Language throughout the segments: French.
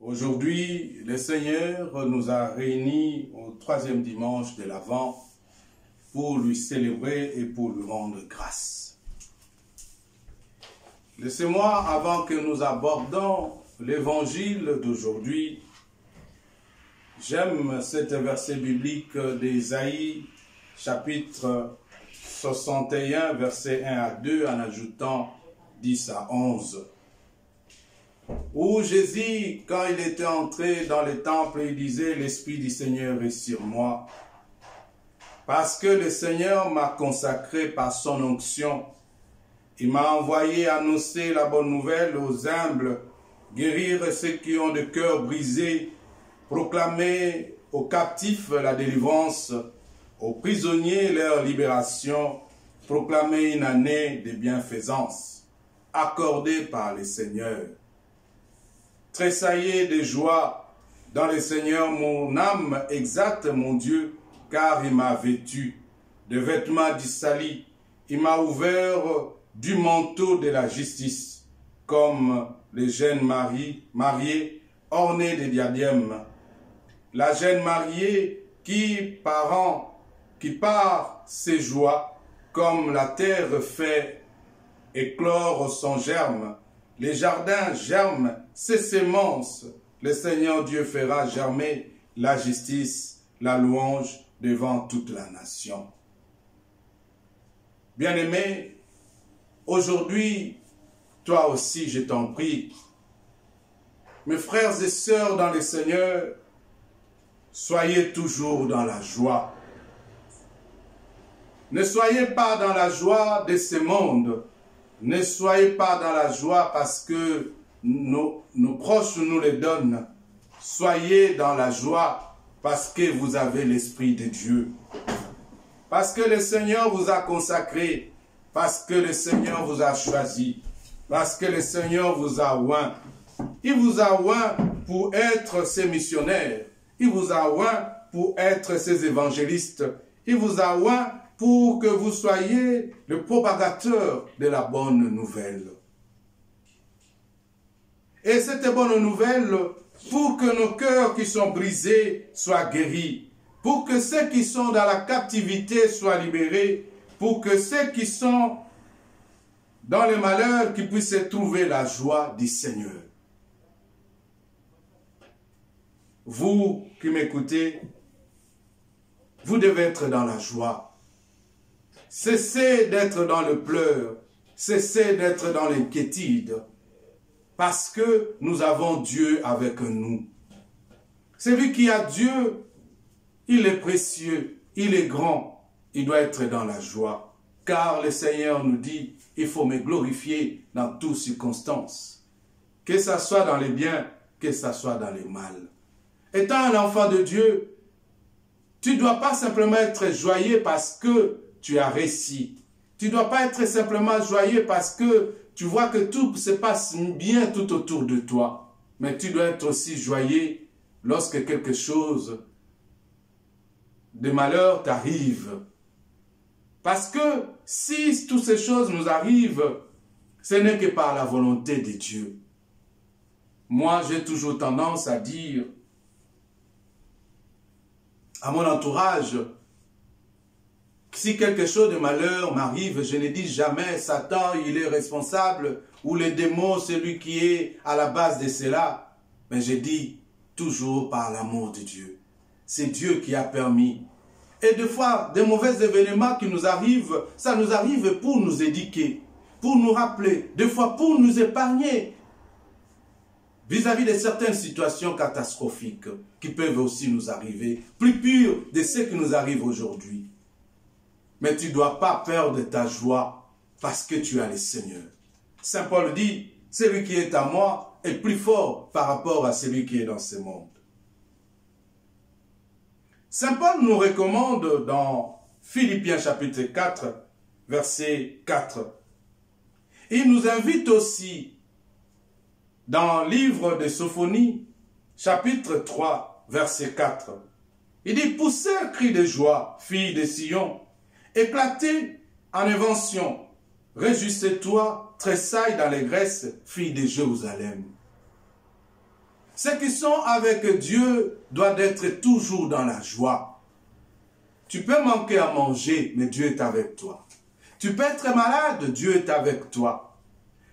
Aujourd'hui, le Seigneur nous a réunis au troisième dimanche de l'Avent pour lui célébrer et pour lui rendre grâce. Laissez-moi, avant que nous abordons l'évangile d'aujourd'hui, j'aime cet verset biblique d'Ésaïe, chapitre 61, versets 1 à 2, en ajoutant 10 à 11. Où Jésus, quand il était entré dans le temple, il disait, « L'Esprit du Seigneur est sur moi, parce que le Seigneur m'a consacré par son onction. Il m'a envoyé annoncer la bonne nouvelle aux humbles, guérir ceux qui ont le cœur brisé, proclamer aux captifs la délivrance, aux prisonniers leur libération, proclamer une année de bienfaisance, accordée par le Seigneur. Tressaillez de joie dans le Seigneur, mon âme exalte mon Dieu, car il m'a vêtu de vêtements du salut, il m'a ouvert du manteau de la justice, comme les jeunes mariés ornés de diadèmes. La jeune mariée qui part ses joies, comme la terre fait éclore son germe. Les jardins germent ses semences. Le Seigneur Dieu fera germer la justice, la louange devant toute la nation. Bien-aimé, aujourd'hui, toi aussi, je t'en prie, mes frères et sœurs dans le Seigneur, soyez toujours dans la joie. Ne soyez pas dans la joie de ce monde. Ne soyez pas dans la joie parce que nos proches nous les donnent. Soyez dans la joie parce que vous avez l'Esprit de Dieu. Parce que le Seigneur vous a consacré. Parce que le Seigneur vous a choisi. Parce que le Seigneur vous a oint. Il vous a oint pour être ses missionnaires. Il vous a oint pour être ses évangélistes. Il vous a oint pour que vous soyez le propagateur de la bonne nouvelle. Et cette bonne nouvelle, pour que nos cœurs qui sont brisés soient guéris, pour que ceux qui sont dans la captivité soient libérés, pour que ceux qui sont dans le malheur qui puissent trouver la joie du Seigneur. Vous qui m'écoutez, vous devez être dans la joie. Cessez d'être dans le pleur, cessez d'être dans l'inquiétude, parce que nous avons Dieu avec nous. Celui qui a Dieu, il est précieux, il est grand, il doit être dans la joie. Car le Seigneur nous dit, il faut me glorifier dans toutes circonstances. Que ce soit dans les biens, que ce soit dans les mal. Étant un enfant de Dieu, tu ne dois pas simplement être joyeux parce que tu as réussi. Tu ne dois pas être simplement joyeux parce que tu vois que tout se passe bien tout autour de toi. Mais tu dois être aussi joyeux lorsque quelque chose de malheur t'arrive. Parce que si toutes ces choses nous arrivent, ce n'est que par la volonté de Dieu. Moi, j'ai toujours tendance à dire à mon entourage, si quelque chose de malheur m'arrive, je ne dis jamais Satan, il est responsable, ou le démon, celui qui est à la base de cela. Mais je dis toujours par l'amour de Dieu. C'est Dieu qui a permis. Et des fois, des mauvais événements qui nous arrivent, ça nous arrive pour nous éduquer, pour nous rappeler, des fois pour nous épargner vis-à-vis de certaines situations catastrophiques qui peuvent aussi nous arriver, plus pures de ce qui nous arrive aujourd'hui. Mais tu ne dois pas perdre ta joie parce que tu as le Seigneur. Saint Paul dit, celui qui est à moi est plus fort par rapport à celui qui est dans ce monde. Saint Paul nous recommande dans Philippiens chapitre 4, verset 4. Il nous invite aussi dans le livre de Sophonie, chapitre 3, verset 4. Il dit, poussez un cri de joie, filles de Sion, éclatez en invention, réjouissez-toi, tressaille d'allégresse, fille de Jérusalem. Ceux qui sont avec Dieu doivent être toujours dans la joie. Tu peux manquer à manger, mais Dieu est avec toi. Tu peux être malade, Dieu est avec toi.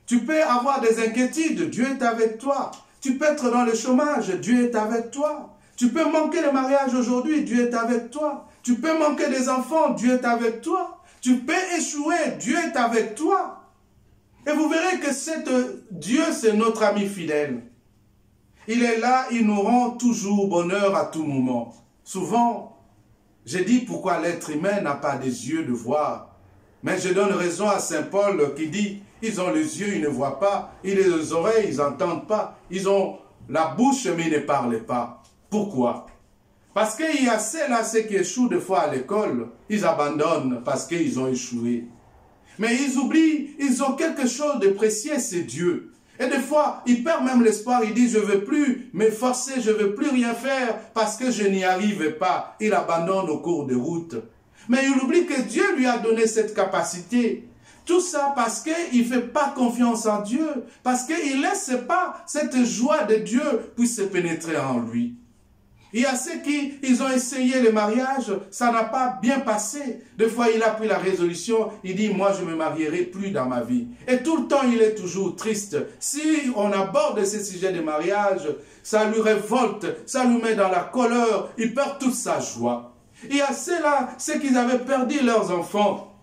Tu peux avoir des inquiétudes, Dieu est avec toi. Tu peux être dans le chômage, Dieu est avec toi. Tu peux manquer le mariage aujourd'hui, Dieu est avec toi. Tu peux manquer des enfants, Dieu est avec toi. Tu peux échouer, Dieu est avec toi. Et vous verrez que Dieu, c'est notre ami fidèle. Il est là, il nous rend toujours bonheur à tout moment. Souvent, j'ai dit pourquoi l'être humain n'a pas des yeux de voir. Mais je donne raison à Saint Paul qui dit, ils ont les yeux, ils ne voient pas, ils ont les oreilles, ils n'entendent pas, ils ont la bouche, mais ils ne parlent pas. Pourquoi? Parce qu'il y a ceux qui échouent des fois à l'école, ils abandonnent parce qu'ils ont échoué. Mais ils oublient, ils ont quelque chose de précieux, c'est Dieu. Et des fois, ils perdent même l'espoir, ils disent, je ne veux plus m'efforcer, je ne veux plus rien faire parce que je n'y arrive pas. Il abandonne au cours de route. Mais il oublie que Dieu lui a donné cette capacité. Tout ça parce qu'il ne fait pas confiance en Dieu, parce qu'il ne laisse pas cette joie de Dieu puisse se pénétrer en lui. Il y a ceux qui ont essayé le mariage, ça n'a pas bien passé. Des fois, il a pris la résolution, il dit, moi, je ne me marierai plus dans ma vie. Et tout le temps, il est toujours triste. Si on aborde ce sujet de mariage, ça lui révolte, ça lui met dans la colère, il perd toute sa joie. Il y a ceux-là, ceux qui avaient perdu leurs enfants,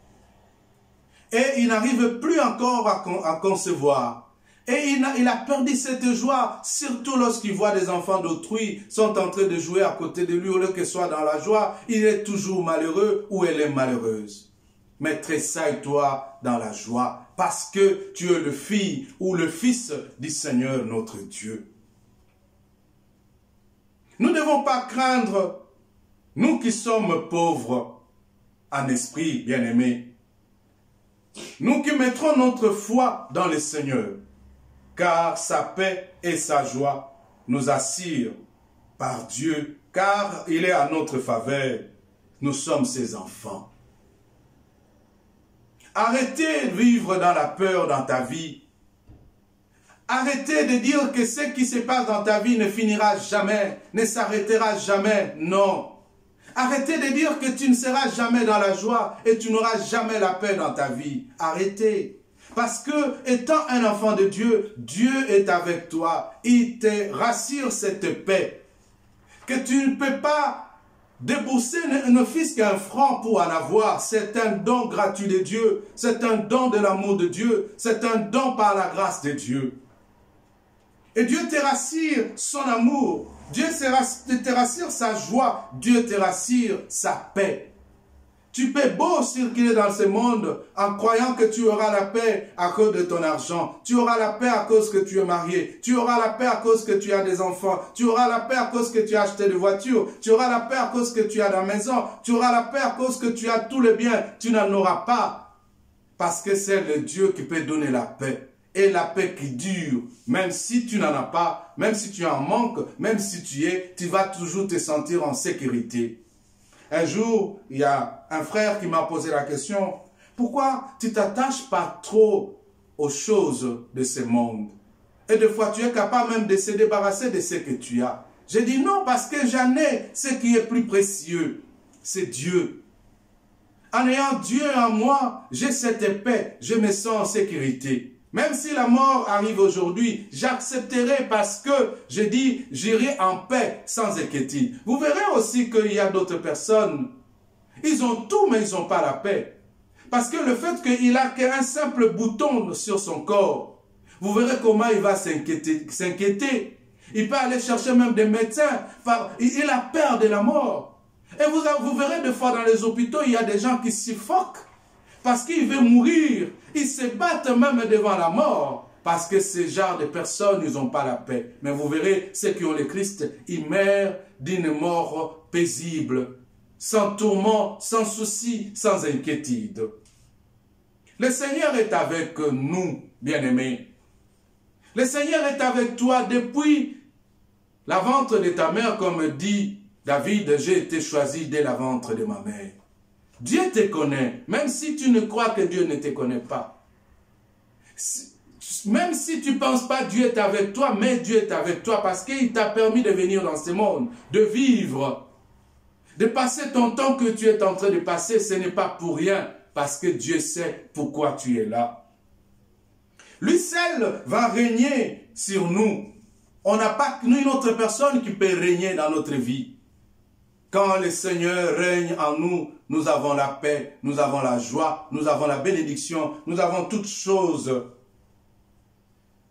et ils n'arrivent plus encore à concevoir. Et il a perdu cette joie, surtout lorsqu'il voit des enfants d'autrui sont en train de jouer à côté de lui, au lieu qu'il soit dans la joie, il est toujours malheureux ou elle est malheureuse. Mais tressaille-toi dans la joie, parce que tu es le fils ou le fils du Seigneur notre Dieu. Nous ne devons pas craindre, nous qui sommes pauvres en esprit, bien-aimés, nous qui mettrons notre foi dans le Seigneur, car sa paix et sa joie nous assurent par Dieu, car il est à notre faveur. Nous sommes ses enfants. Arrêtez de vivre dans la peur dans ta vie. Arrêtez de dire que ce qui se passe dans ta vie ne finira jamais, ne s'arrêtera jamais. Non. Arrêtez de dire que tu ne seras jamais dans la joie et tu n'auras jamais la paix dans ta vie. Arrêtez. Parce que, étant un enfant de Dieu, Dieu est avec toi. Il te rassure cette paix. Que tu ne peux pas débourser ne fût-ce qu'un franc pour en avoir. C'est un don gratuit de Dieu. C'est un don de l'amour de Dieu. C'est un don par la grâce de Dieu. Et Dieu te rassure son amour. Dieu te rassure sa joie. Dieu te rassure sa paix. Tu peux beau circuler dans ce monde en croyant que tu auras la paix à cause de ton argent. Tu auras la paix à cause que tu es marié. Tu auras la paix à cause que tu as des enfants. Tu auras la paix à cause que tu as acheté des voitures. Tu auras la paix à cause que tu as la maison. Tu auras la paix à cause que tu as tous les biens. Tu n'en auras pas. Parce que c'est le Dieu qui peut donner la paix. Et la paix qui dure, même si tu n'en as pas, même si tu en manques, même si tu vas toujours te sentir en sécurité. Un jour, il y a un frère qui m'a posé la question, pourquoi tu ne t'attaches pas trop aux choses de ce monde? Et des fois, tu es capable même de se débarrasser de ce que tu as. J'ai dit non, parce que j'en ai ce qui est plus précieux, c'est Dieu. En ayant Dieu en moi, j'ai cette paix, je me sens en sécurité. Même si la mort arrive aujourd'hui, j'accepterai parce que je dis, j'irai en paix sans inquiétude. Vous verrez aussi qu'il y a d'autres personnes, ils ont tout mais ils n'ont pas la paix. Parce que le fait qu'il a qu'un simple bouton sur son corps, vous verrez comment il va s'inquiéter. Il peut aller chercher même des médecins, il a peur de la mort. Et vous verrez des fois dans les hôpitaux, il y a des gens qui suffoquent. Parce qu'il veut mourir, ils se battent même devant la mort. Parce que ce genre de personnes, ils n'ont pas la paix. Mais vous verrez, ceux qui ont le Christ, ils meurent d'une mort paisible, sans tourment, sans souci, sans inquiétude. Le Seigneur est avec nous, bien-aimés. Le Seigneur est avec toi depuis la ventre de ta mère, comme dit David, j'ai été choisi dès la ventre de ma mère. Dieu te connaît, même si tu ne crois que Dieu ne te connaît pas. Même si tu ne penses pas Dieu est avec toi, mais Dieu est avec toi parce qu'il t'a permis de venir dans ce monde, de vivre, de passer ton temps que tu es en train de passer. Ce n'est pas pour rien parce que Dieu sait pourquoi tu es là. Lui seul va régner sur nous. On n'a pas une autre personne qui peut régner dans notre vie. Quand le Seigneur règne en nous, nous avons la paix, nous avons la joie, nous avons la bénédiction, nous avons toutes choses.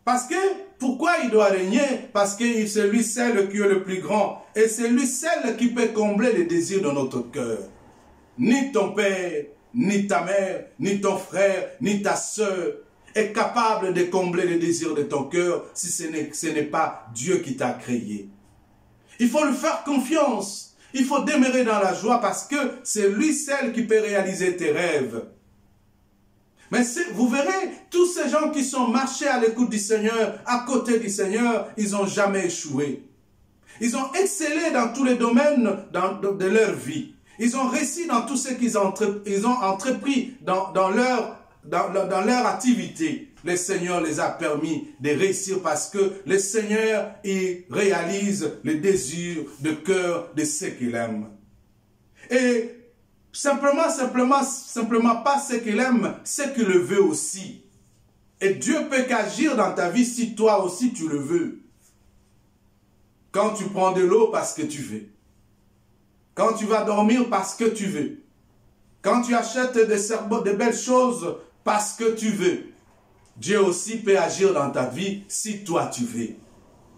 Parce que, pourquoi il doit régner? Parce que c'est lui seul qui est le plus grand. Et c'est lui seul qui peut combler les désirs de notre cœur. Ni ton père, ni ta mère, ni ton frère, ni ta soeur est capable de combler les désirs de ton cœur si ce n'est pas Dieu qui t'a créé. Il faut lui faire confiance. Il faut demeurer dans la joie parce que c'est lui seul qui peut réaliser tes rêves. Mais vous verrez, tous ces gens qui sont marchés à l'écoute du Seigneur, à côté du Seigneur, ils n'ont jamais échoué. Ils ont excellé dans tous les domaines de leur vie. Ils ont réussi dans tout ce qu'ils ont entrepris dans leur activité. Le Seigneur les a permis de réussir parce que le Seigneur, il réalise les désirs de cœur de ceux qu'il aime. Et simplement pas ce qu'il aime, ce qu'il le veut aussi. Et Dieu peut qu'agir dans ta vie si toi aussi tu le veux. Quand tu prends de l'eau parce que tu veux. Quand tu vas dormir parce que tu veux. Quand tu achètes de belles choses parce que tu veux. Dieu aussi peut agir dans ta vie si toi tu veux.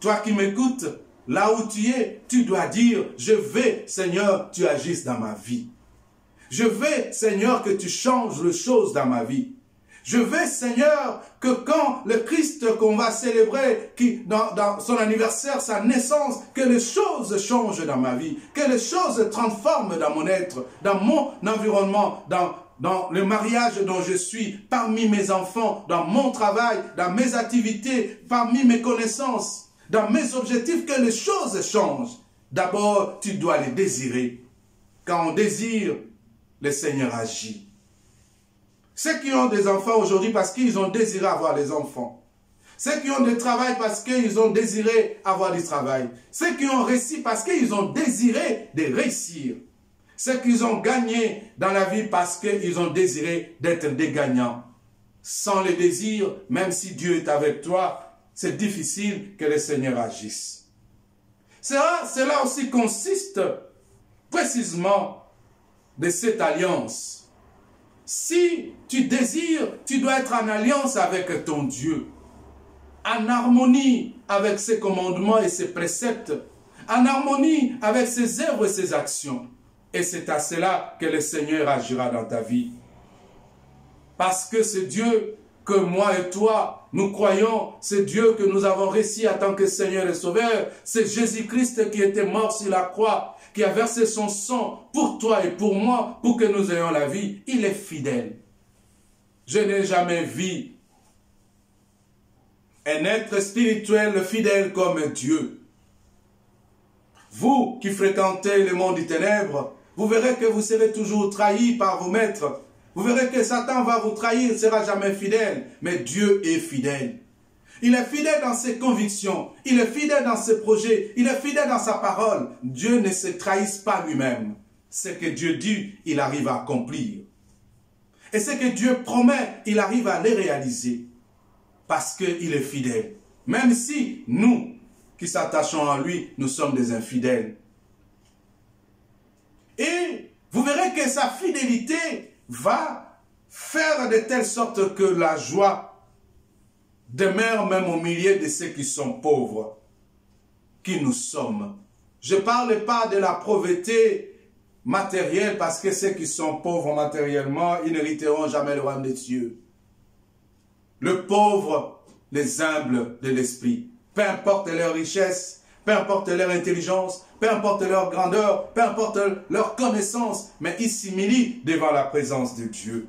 Toi qui m'écoutes, là où tu es, tu dois dire, je veux, Seigneur, tu agisses dans ma vie. Je veux, Seigneur, que tu changes les choses dans ma vie. Je veux, Seigneur, que quand le Christ qu'on va célébrer, dans son anniversaire, sa naissance, que les choses changent dans ma vie, que les choses se transforment dans mon être, dans mon environnement, dans le mariage dont je suis, parmi mes enfants, dans mon travail, dans mes activités, parmi mes connaissances, dans mes objectifs, que les choses changent. D'abord, tu dois les désirer. Quand on désire, le Seigneur agit. Ceux qui ont des enfants aujourd'hui parce qu'ils ont désiré avoir des enfants. Ceux qui ont du travail parce qu'ils ont désiré avoir du travail. Ceux qui ont réussi parce qu'ils ont désiré de réussir. Ceux qui ont gagné dans la vie parce qu'ils ont désiré d'être des gagnants. Sans le désir, même si Dieu est avec toi, c'est difficile que le Seigneur agisse. Cela aussi consiste précisément de cette alliance. Si tu désires, tu dois être en alliance avec ton Dieu, en harmonie avec ses commandements et ses préceptes, en harmonie avec ses œuvres et ses actions. Et c'est à cela que le Seigneur agira dans ta vie. Parce que c'est Dieu que moi et toi, nous croyons, c'est Dieu que nous avons réussi en tant que Seigneur et Sauveur, c'est Jésus-Christ qui était mort sur la croix, qui a versé son sang pour toi et pour moi, pour que nous ayons la vie. Il est fidèle. Je n'ai jamais vu un être spirituel fidèle comme Dieu. Vous qui fréquentez le monde des ténèbres, vous verrez que vous serez toujours trahis par vos maîtres. Vous verrez que Satan va vous trahir, il ne sera jamais fidèle. Mais Dieu est fidèle. Il est fidèle dans ses convictions. Il est fidèle dans ses projets. Il est fidèle dans sa parole. Dieu ne se trahisse pas lui-même. Ce que Dieu dit, il arrive à accomplir. Et ce que Dieu promet, il arrive à les réaliser. Parce qu'il est fidèle. Même si nous, qui s'attachons à lui, nous sommes des infidèles. Et vous verrez que sa fidélité va faire de telle sorte que la joie demeure même au milieu de ceux qui sont pauvres, qui nous sommes. Je ne parle pas de la pauvreté matérielle, parce que ceux qui sont pauvres matériellement, ils n'hériteront jamais le royaume des cieux. Le pauvre, les humbles de l'esprit, peu importe leur richesse, peu importe leur intelligence, peu importe leur grandeur, peu importe leur connaissance, mais ils s'humilient devant la présence de Dieu.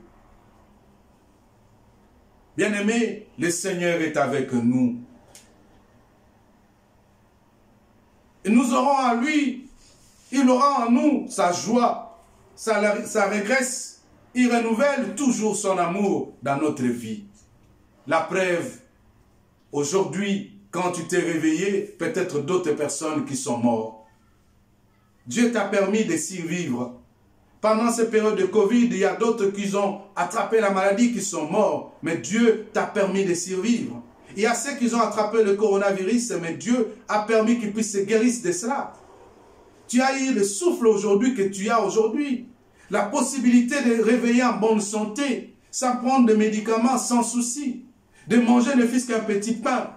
Bien-aimés, le Seigneur est avec nous. Et nous aurons en lui, il aura en nous sa joie, sa régresse. Il renouvelle toujours son amour dans notre vie. La preuve, Aujourd'hui, quand tu t'es réveillé, peut-être d'autres personnes qui sont mortes. Dieu t'a permis de survivre. Pendant cette période de Covid, il y a d'autres qui ont attrapé la maladie, qui sont morts. Mais Dieu t'a permis de survivre. Il y a ceux qui ont attrapé le coronavirus, mais Dieu a permis qu'ils puissent se guérir de cela. Tu as eu le souffle aujourd'hui que tu as aujourd'hui. La possibilité de réveiller en bonne santé, sans prendre de médicaments, sans souci. De manger ne fût-ce qu'un petit pain.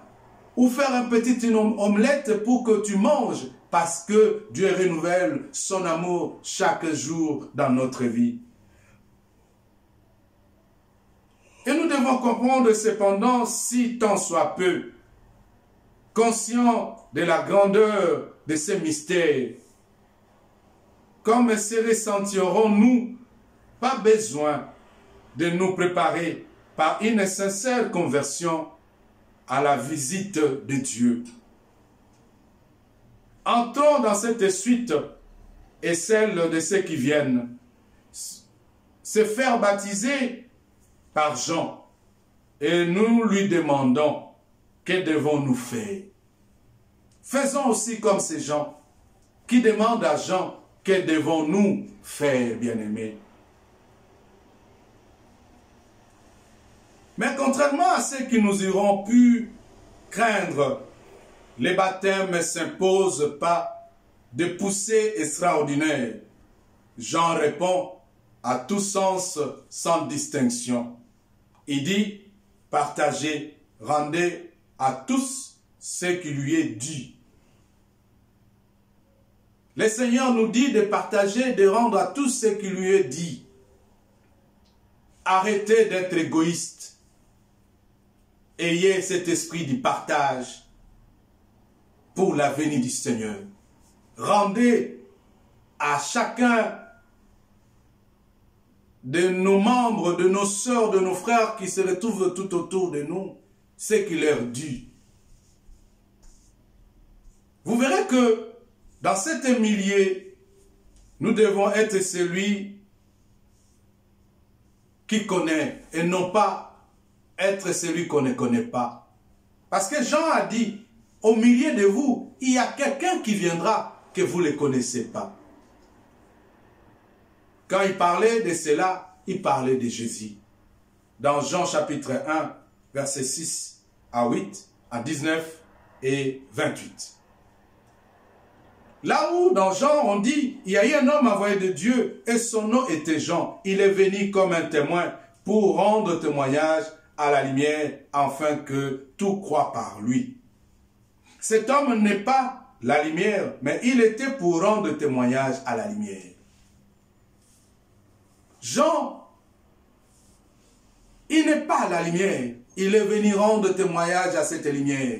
Ou faire un petit omelette pour que tu manges. Parce que Dieu renouvelle son amour chaque jour dans notre vie. Et nous devons comprendre cependant, si tant soit peu, conscients de la grandeur de ces mystères, comme se ressentirons-nous, pas besoin de nous préparer par une sincère conversion à la visite de Dieu. Entrons dans cette suite et celle de ceux qui viennent. Se faire baptiser par Jean. Et nous lui demandons, que devons-nous faire? Faisons aussi comme ces gens qui demandent à Jean, que devons-nous faire, bien-aimés? Mais contrairement à ceux qui nous auront pu craindre, les baptêmes ne s'imposent pas de poussées extraordinaires. Jean répond à tout sens sans distinction. Il dit, partagez, rendez à tous ce qui lui est dû. Le Seigneur nous dit de partager, de rendre à tous ce qui lui est dit. Arrêtez d'être égoïste. Ayez cet esprit du partage pour la venue du Seigneur. Rendez à chacun de nos membres, de nos sœurs, de nos frères qui se retrouvent tout autour de nous, ce qui leur dû. Vous verrez que dans cet milieu, nous devons être celui qui connaît et non pas être celui qu'on ne connaît pas. Parce que Jean a dit, au milieu de vous, il y a quelqu'un qui viendra que vous ne connaissez pas. Quand il parlait de cela, il parlait de Jésus. Dans Jean chapitre 1, versets 6 à 8, à 19 et 28. Là où dans Jean on dit, il y a eu un homme envoyé de Dieu et son nom était Jean. Il est venu comme un témoin pour rendre témoignage à la lumière afin que tout croit par lui. Cet homme n'est pas la lumière, mais il était pour rendre témoignage à la lumière. Jean, il n'est pas la lumière, il est venu rendre témoignage à cette lumière.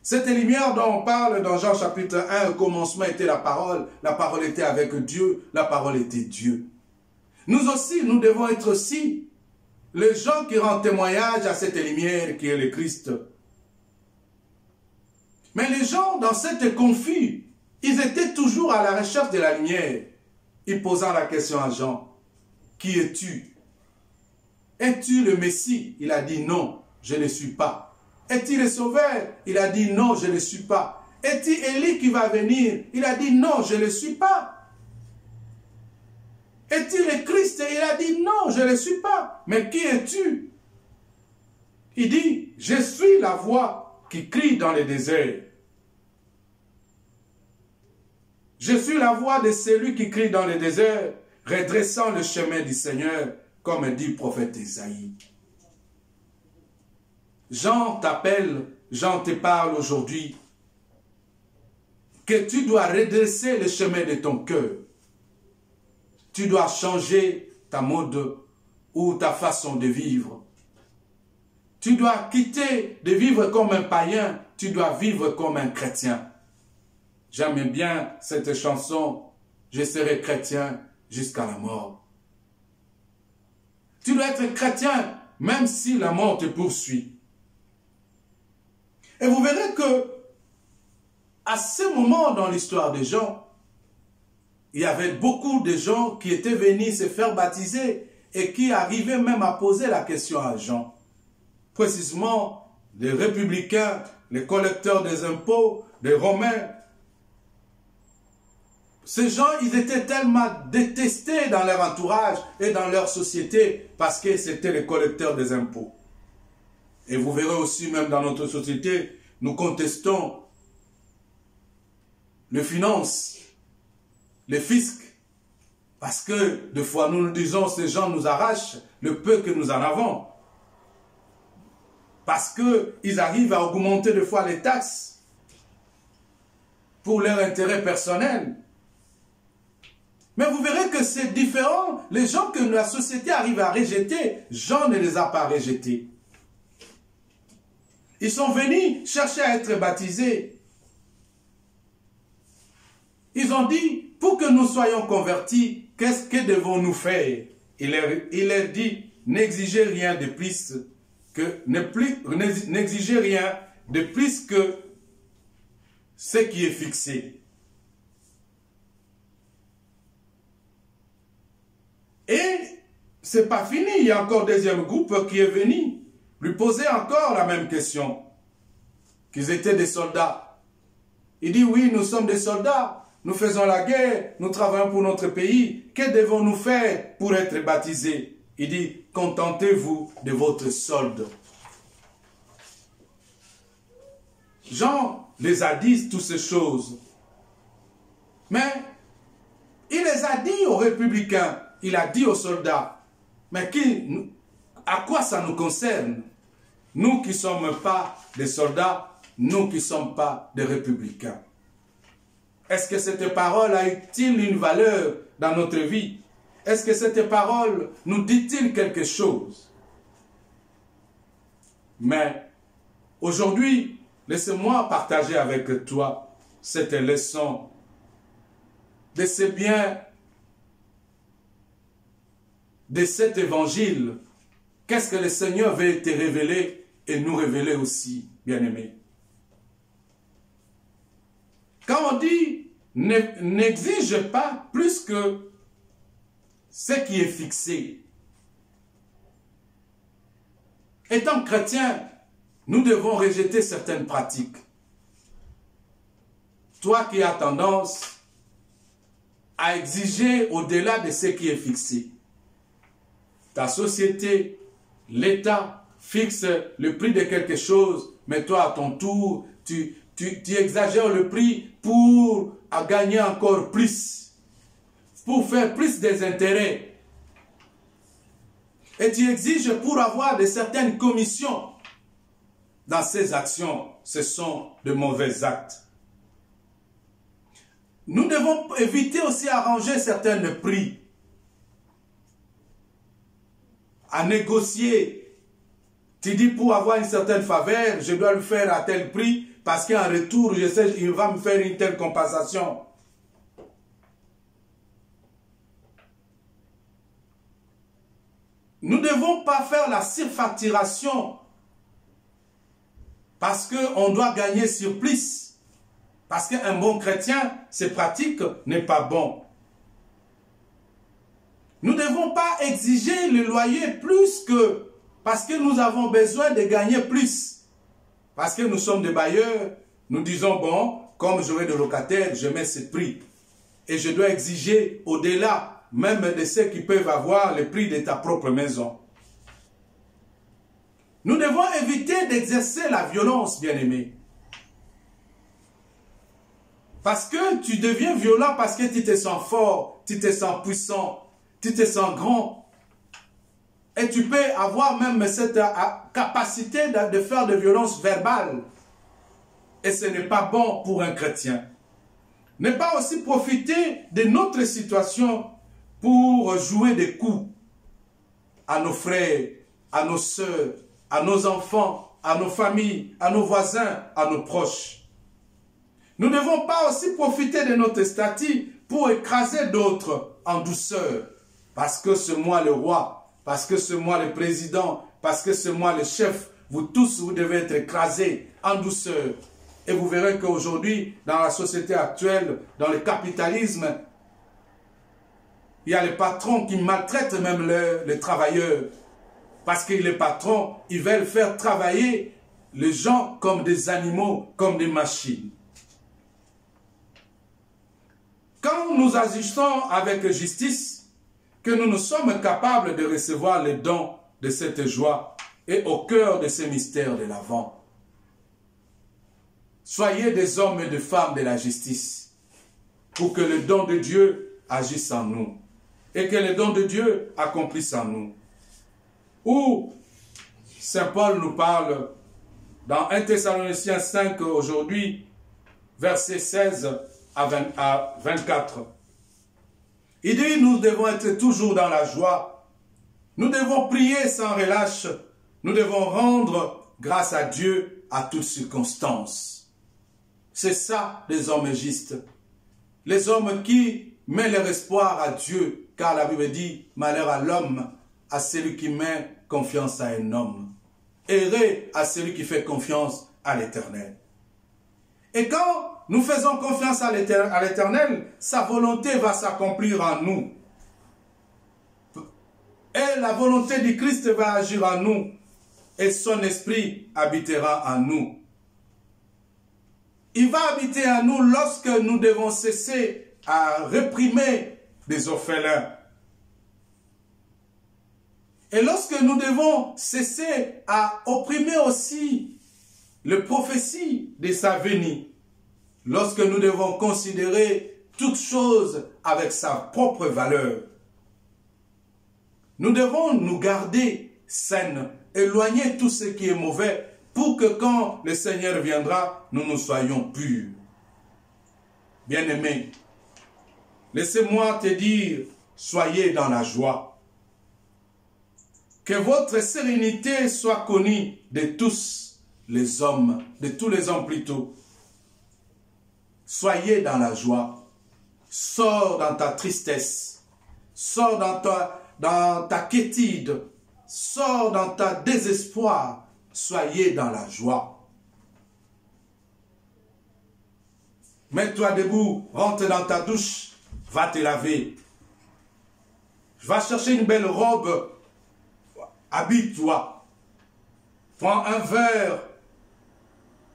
Cette lumière dont on parle dans Jean chapitre 1, au commencement était la parole était avec Dieu, la parole était Dieu. Nous aussi, nous devons être aussi les gens qui rendent témoignage à cette lumière qui est le Christ. Mais les gens dans cette conflit, ils étaient toujours à la recherche de la lumière. Ils posant la question à Jean, qui es-tu? Es-tu le Messie? Il a dit non, je ne suis pas. Est-il le Sauveur? Il a dit non, je ne suis pas. Est-il Élie qui va venir? Il a dit non, je ne suis pas. Est-il le Christ? Il a dit non, je ne suis pas. Mais qui es-tu? Il dit, je suis la voix qui crie dans le désert. Je suis la voix de celui qui crie dans le désert, redressant le chemin du Seigneur, comme dit le prophète Isaïe. Jean t'appelle, Jean te parle aujourd'hui, que tu dois redresser le chemin de ton cœur. Tu dois changer ta mode ou ta façon de vivre. Tu dois quitter de vivre comme un païen, tu dois vivre comme un chrétien. J'aime bien cette chanson, je serai chrétien jusqu'à la mort. Tu dois être chrétien même si la mort te poursuit. Et vous verrez que à ce moment dans l'histoire des gens, il y avait beaucoup de gens qui étaient venus se faire baptiser et qui arrivaient même à poser la question à Jean. Précisément, les républicains, les collecteurs des impôts, les Romains. Ces gens, ils étaient tellement détestés dans leur entourage et dans leur société parce que c'était les collecteurs des impôts. Et vous verrez aussi, même dans notre société, nous contestons les finances, les fiscs, parce que des fois nous nous disons ces gens nous arrachent le peu que nous en avons. Parce qu'ils arrivent à augmenter des fois les taxes pour leur intérêt personnel. Mais vous verrez que c'est différent. Les gens que la société arrive à rejeter, Jean ne les a pas rejetés. Ils sont venus chercher à être baptisés. Ils ont dit, pour que nous soyons convertis, qu'est-ce que devons-nous faire? Il leur dit, n'exigez rien de plus que n'exigez rien de plus que ce qui est fixé. Et c'est pas fini, il y a encore un deuxième groupe qui est venu lui poser encore la même question. Qu'ils étaient des soldats. Il dit, oui, nous sommes des soldats, nous faisons la guerre, nous travaillons pour notre pays. Que devons-nous faire pour être baptisés? Il dit, contentez-vous de votre solde. Jean les a dit toutes ces choses. Mais il les a dit aux républicains, il a dit aux soldats. Mais à quoi ça nous concerne? Nous qui ne sommes pas des soldats, nous qui ne sommes pas des républicains. Est-ce que cette parole a-t-il une valeur dans notre vie? Est-ce que cette parole nous dit-il quelque chose? Mais aujourd'hui, laissez-moi partager avec toi cette leçon de ce bien, de cet évangile. Qu'est-ce que le Seigneur veut te révéler et nous révéler aussi, bien-aimés? Quand on dit n'exige pas plus que ce qui est fixé. Étant chrétien, nous devons rejeter certaines pratiques. Toi qui as tendance à exiger au-delà de ce qui est fixé. Ta société, l'État fixe le prix de quelque chose, mais toi à ton tour, tu exagères le prix pour gagner encore plus, pour faire plus des intérêts. Et tu exiges pour avoir de certaines commissions. Dans ces actions, ce sont de mauvais actes. Nous devons éviter aussi arranger certains prix, à négocier. Tu dis pour avoir une certaine faveur, je dois le faire à tel prix, parce qu'en retour, je sais qu'il va me faire une telle compensation. Nous ne devons pas faire la surfacturation parce qu'on doit gagner sur plus. Parce qu'un bon chrétien, ces pratiques n'est pas bon. Nous ne devons pas exiger le loyer plus que parce que nous avons besoin de gagner plus. Parce que nous sommes des bailleurs, nous disons, bon, comme j'aurai des locataires, je mets ce prix. Et je dois exiger au-delà, même de ceux qui peuvent avoir le prix de ta propre maison. Nous devons éviter d'exercer la violence, bien-aimés. Parce que tu deviens violent parce que tu te sens fort, tu te sens puissant, tu te sens grand. Et tu peux avoir même cette capacité de faire de violence verbale. Et ce n'est pas bon pour un chrétien. Ne pas aussi profiter de notre situation pour jouer des coups à nos frères, à nos sœurs, à nos enfants, à nos familles, à nos voisins, à nos proches. Nous ne devons pas aussi profiter de notre statut pour écraser d'autres en douceur. Parce que c'est moi le roi, parce que c'est moi le président, parce que c'est moi le chef. Vous tous, vous devez être écrasés en douceur. Et vous verrez qu'aujourd'hui, dans la société actuelle, dans le capitalisme, il y a les patrons qui maltraitent même les travailleurs. Parce que les patrons, ils veulent faire travailler les gens comme des animaux, comme des machines. Quand nous agissons avec justice, que nous sommes capables de recevoir les dons de cette joie et au cœur de ces mystères de l'Avent. Soyez des hommes et des femmes de la justice pour que le don de Dieu agisse en nous et que le don de Dieu accomplisse en nous. Où Saint Paul nous parle dans 1 Thessaloniciens 5 aujourd'hui, versets 16 à 24. Il dit, nous devons être toujours dans la joie. Nous devons prier sans relâche. Nous devons rendre grâce à Dieu à toutes circonstances. C'est ça les hommes justes. Les hommes qui mettent leur espoir à Dieu. Car la Bible dit, malheur à l'homme, à celui qui met confiance à un homme. Heureux à celui qui fait confiance à l'Éternel. Et quand nous faisons confiance à l'Éternel, sa volonté va s'accomplir en nous. Et la volonté du Christ va agir en nous. Et son esprit habitera en nous. Il va habiter en nous lorsque nous devons cesser à réprimer des orphelins. Et lorsque nous devons cesser à opprimer aussi les prophéties de sa venue. Lorsque nous devons considérer toute chose avec sa propre valeur. Nous devons nous garder saines, éloigner tout ce qui est mauvais, pour que quand le Seigneur viendra, nous soyons purs. Bien-aimés, laissez-moi te dire, soyez dans la joie. Que votre sérénité soit connue de tous les hommes, de tous les hommes plutôt. Soyez dans la joie. Sors dans ta tristesse. Sors dans ta quiétude. Sors dans ta désespoir. Soyez dans la joie. Mets-toi debout. Rentre dans ta douche. Va te laver. Va chercher une belle robe. Habille-toi. Prends un verre.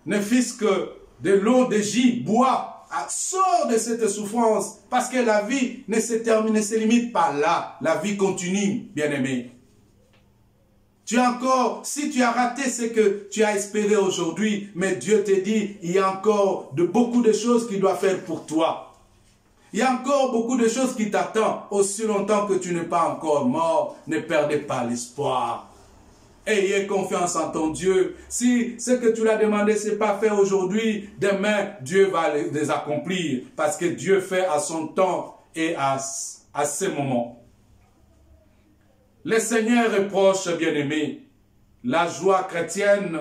Ne fût-ce que de l'eau de J, bois, sors de cette souffrance, parce que la vie ne se termine, ne se limite pas là, la vie continue, bien-aimé. Tu as encore, si tu as raté ce que tu as espéré aujourd'hui, mais Dieu te dit, il y a encore beaucoup de choses qu'il doit faire pour toi. Il y a encore beaucoup de choses qui t'attendent, aussi longtemps que tu n'es pas encore mort, ne perdez pas l'espoir. Ayez confiance en ton Dieu. Si ce que tu l'as demandé, ce n'est pas fait aujourd'hui, demain, Dieu va les accomplir. Parce que Dieu fait à son temps et à ses moments. Le Seigneur reproche, bien-aimé, la joie chrétienne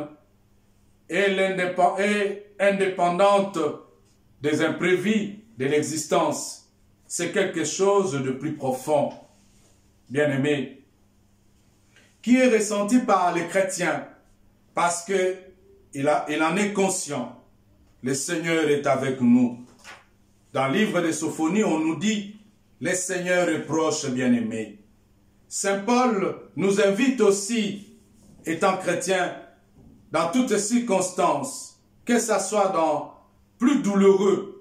est indépendante des imprévus de l'existence. C'est quelque chose de plus profond, bien-aimé, qui est ressenti par les chrétiens, parce qu'il en est conscient. Le Seigneur est avec nous. Dans le livre de Sophonie, on nous dit, le Seigneur est proche, bien-aimé. Saint Paul nous invite aussi, étant chrétien, dans toutes circonstances, que ça soit dans plus douloureux,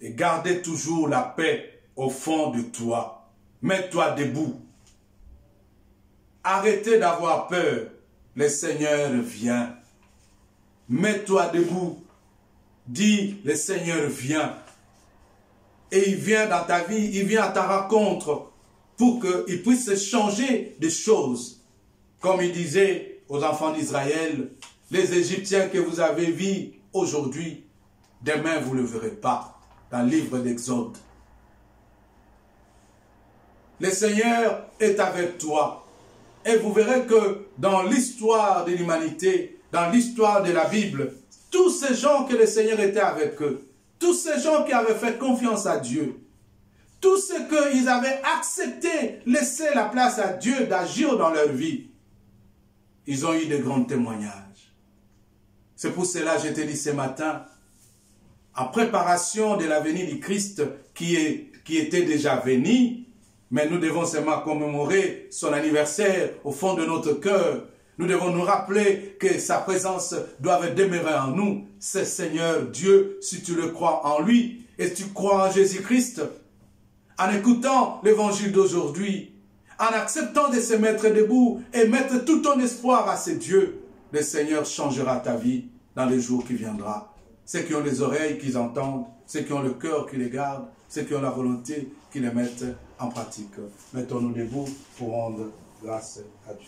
et gardez toujours la paix au fond de toi. Mets-toi debout. Arrêtez d'avoir peur. Le Seigneur vient. Mets-toi debout. Dis, le Seigneur vient. Et il vient dans ta vie, il vient à ta rencontre pour qu'il puisse changer des choses. Comme il disait aux enfants d'Israël, les Égyptiens que vous avez vus aujourd'hui, demain vous ne le verrez pas. Dans le livre d'Exode. Le Seigneur est avec toi. Et vous verrez que dans l'histoire de l'humanité, dans l'histoire de la Bible, tous ces gens que le Seigneur était avec eux, tous ces gens qui avaient fait confiance à Dieu, tous ceux qu'ils avaient accepté, laisser la place à Dieu d'agir dans leur vie, ils ont eu de grands témoignages. C'est pour cela que je te dis ce matin, en préparation de la venue du Christ qui était déjà venu, mais nous devons seulement commémorer son anniversaire au fond de notre cœur. Nous devons nous rappeler que sa présence doit demeurer en nous. C'est Seigneur Dieu, si tu le crois en lui et tu crois en Jésus-Christ, en écoutant l'évangile d'aujourd'hui, en acceptant de se mettre debout et mettre tout ton espoir à ce Dieu, le Seigneur changera ta vie dans les jours qui viendront. Ceux qui ont les oreilles, qu'ils entendent, ceux qui ont le cœur, qui les gardent, ceux qui ont la volonté, qui les mettent en pratique. Mettons-nous debout pour rendre grâce à Dieu.